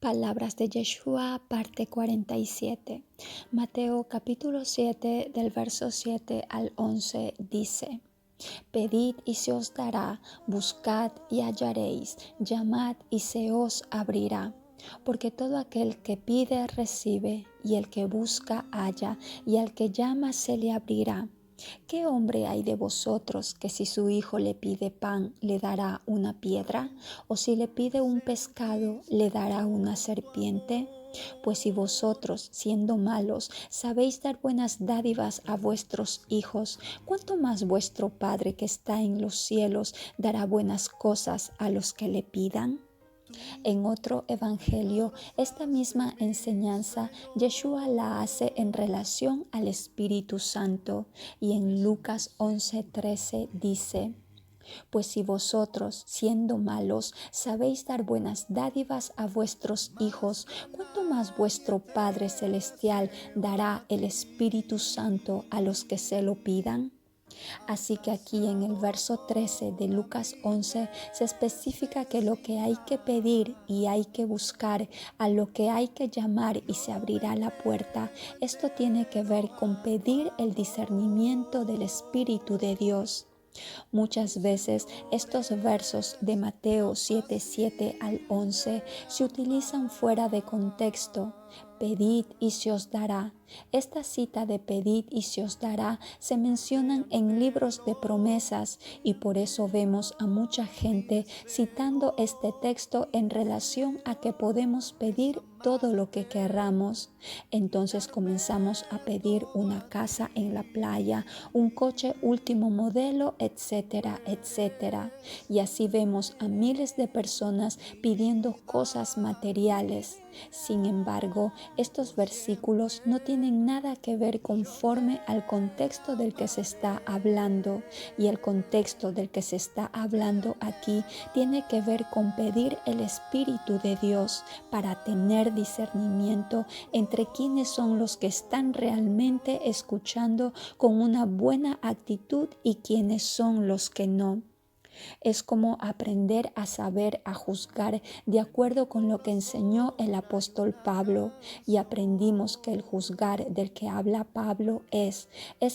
Palabras de Yeshua, parte 47. Mateo capítulo 7, del verso 7 al 11 dice: Pedid y se os dará, buscad y hallaréis, llamad y se os abrirá. Porque todo aquel que pide recibe, y el que busca halla, y al que llama se le abrirá. ¿Qué hombre hay de vosotros que si su hijo le pide pan, le dará una piedra? ¿O si le pide un pescado, le dará una serpiente? Pues si vosotros, siendo malos, sabéis dar buenas dádivas a vuestros hijos, ¿cuánto más vuestro Padre que está en los cielos dará buenas cosas a los que le pidan? En otro evangelio, esta misma enseñanza Yeshua la hace en relación al Espíritu Santo, y en Lucas 11:13 dice: Pues si vosotros, siendo malos, sabéis dar buenas dádivas a vuestros hijos, ¿cuánto más vuestro Padre Celestial dará el Espíritu Santo a los que se lo pidan? Así que aquí en el verso 13 de Lucas 11 se especifica que lo que hay que pedir y hay que buscar, a lo que hay que llamar y se abrirá la puerta, esto tiene que ver con pedir el discernimiento del Espíritu de Dios. Muchas veces estos versos de Mateo 7:7 al 11 se utilizan fuera de contexto. Pedid y se os dará. Esta cita de pedid y se os dará se mencionan en libros de promesas, y por eso vemos a mucha gente citando este texto en relación a que podemos pedir todo lo que querramos. Entonces comenzamos a pedir una casa en la playa, un coche último modelo, etcétera, etcétera. Y así vemos a miles de personas pidiendo cosas materiales. Sin embargo, estos versículos no tienen nada que ver conforme al contexto del que se está hablando, y el contexto del que se está hablando aquí tiene que ver con pedir el Espíritu de Dios para tener discernimiento entre quiénes son los que están realmente escuchando con una buena actitud y quiénes son los que no. Es como aprender a saber, a juzgar de acuerdo con lo que enseñó el apóstol Pablo, y aprendimos que el juzgar del que habla Pablo es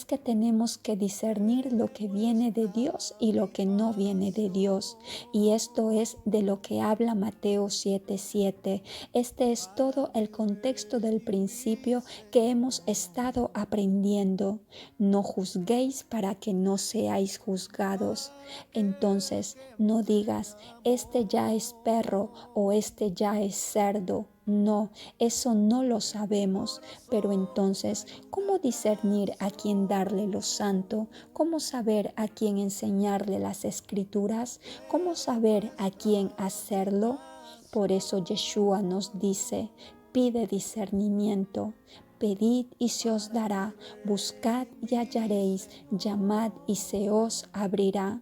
que tenemos que discernir lo que viene de Dios y lo que no viene de Dios, y esto es de lo que habla Mateo 7:7. Este es todo el contexto del principio que hemos estado aprendiendo. No juzguéis para que no seáis juzgados. Entonces, no digas, este ya es perro o este ya es cerdo. No, eso no lo sabemos. Pero entonces, ¿cómo discernir a quién darle lo santo? ¿Cómo saber a quién enseñarle las escrituras? ¿Cómo saber a quién hacerlo? Por eso Yeshua nos dice: pide discernimiento. Pedid y se os dará, buscad y hallaréis, llamad y se os abrirá.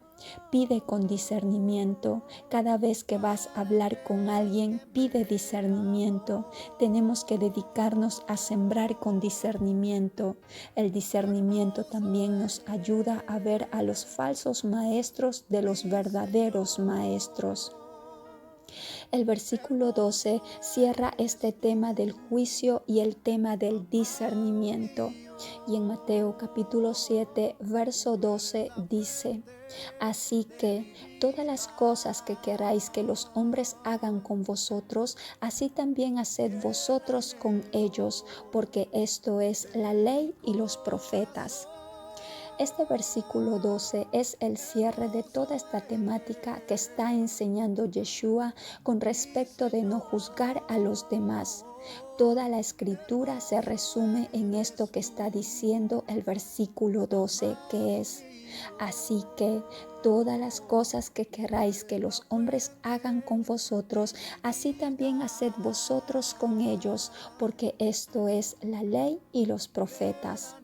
Pide con discernimiento. Cada vez que vas a hablar con alguien, pide discernimiento. Tenemos que dedicarnos a sembrar con discernimiento. El discernimiento también nos ayuda a ver a los falsos maestros de los verdaderos maestros. El versículo 12 cierra este tema del juicio y el tema del discernimiento. Y en Mateo capítulo 7, verso 12 dice: Así que todas las cosas que queráis que los hombres hagan con vosotros, así también haced vosotros con ellos, porque esto es la ley y los profetas. Este versículo 12 es el cierre de toda esta temática que está enseñando Yeshua con respecto de no juzgar a los demás. Toda la escritura se resume en esto que está diciendo el versículo 12, que es: Así que todas las cosas que queráis que los hombres hagan con vosotros, así también haced vosotros con ellos, porque esto es la ley y los profetas.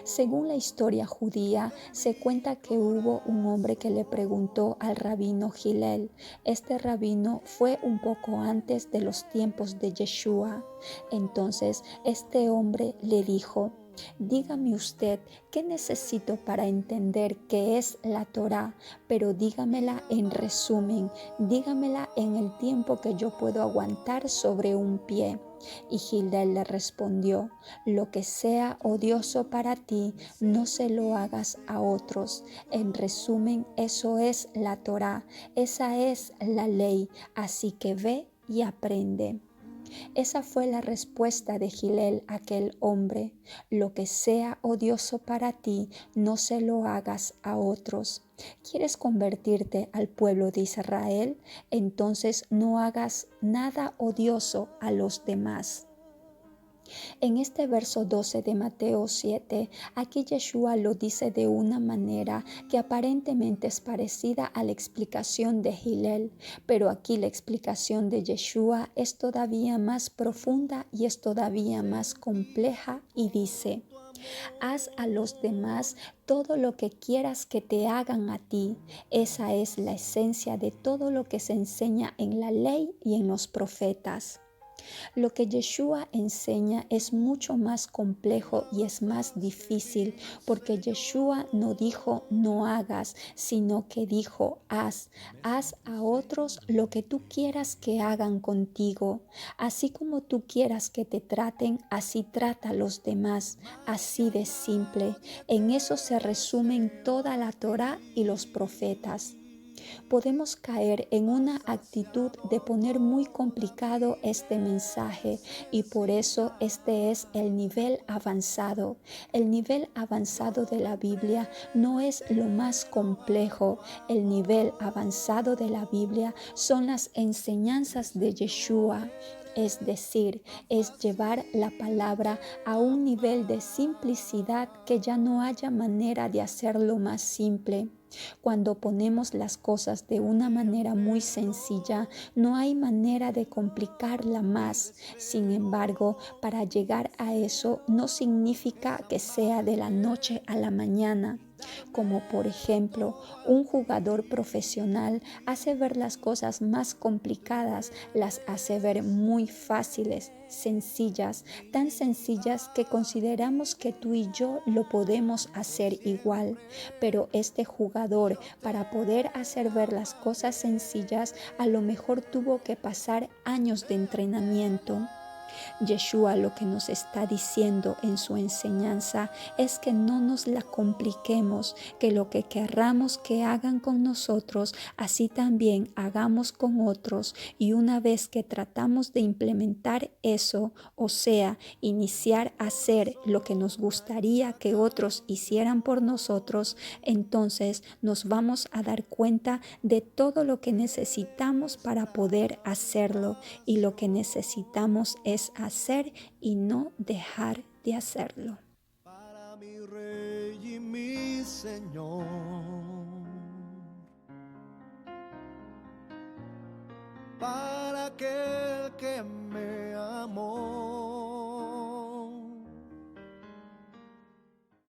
Según la historia judía, se cuenta que hubo un hombre que le preguntó al rabino Hillel. Este rabino fue un poco antes de los tiempos de Yeshua. Entonces este hombre le dijo: Dígame usted qué necesito para entender qué es la Torá, pero dígamela en resumen, dígamela en el tiempo que yo puedo aguantar sobre un pie. Y Gildel le respondió: lo que sea odioso para ti, no se lo hagas a otros. En resumen, eso es la Torá, esa es la ley, así que ve y aprende. Esa fue la respuesta de Gilel a aquel hombre: lo que sea odioso para ti, no se lo hagas a otros. ¿Quieres convertirte al pueblo de Israel? Entonces no hagas nada odioso a los demás. En este verso 12 de Mateo 7, aquí Yeshua lo dice de una manera que aparentemente es parecida a la explicación de Hillel, pero aquí la explicación de Yeshua es todavía más profunda y es todavía más compleja y dice: haz a los demás todo lo que quieras que te hagan a ti. Esa es la esencia de todo lo que se enseña en la ley y en los profetas. Lo que Yeshua enseña es mucho más complejo y es más difícil, porque Yeshua no dijo no hagas, sino que dijo haz. Haz a otros lo que tú quieras que hagan contigo. Así como tú quieras que te traten, así trata a los demás. Así de simple. En eso se resumen toda la Torá y los profetas. Podemos caer en una actitud de poner muy complicado este mensaje, y por eso este es el nivel avanzado. El nivel avanzado de la Biblia no es lo más complejo. El nivel avanzado de la Biblia son las enseñanzas de Yeshua. Es decir, es llevar la palabra a un nivel de simplicidad que ya no haya manera de hacerlo más simple. Cuando ponemos las cosas de una manera muy sencilla, no hay manera de complicarla más. Sin embargo, para llegar a eso no significa que sea de la noche a la mañana. Como por ejemplo, un jugador profesional hace ver las cosas más complicadas, las hace ver muy fáciles, sencillas, tan sencillas que consideramos que tú y yo lo podemos hacer igual. Pero este jugador, para poder hacer ver las cosas sencillas, a lo mejor tuvo que pasar años de entrenamiento. Yeshua lo que nos está diciendo en su enseñanza es que no nos la compliquemos, que lo que querramos que hagan con nosotros, así también hagamos con otros. Y una vez que tratamos de implementar eso, o sea, iniciar a hacer lo que nos gustaría que otros hicieran por nosotros, entonces nos vamos a dar cuenta de todo lo que necesitamos para poder hacerlo, y lo que necesitamos es hacer y no dejar de hacerlo. Para mi Rey y mi Señor, para aquel que me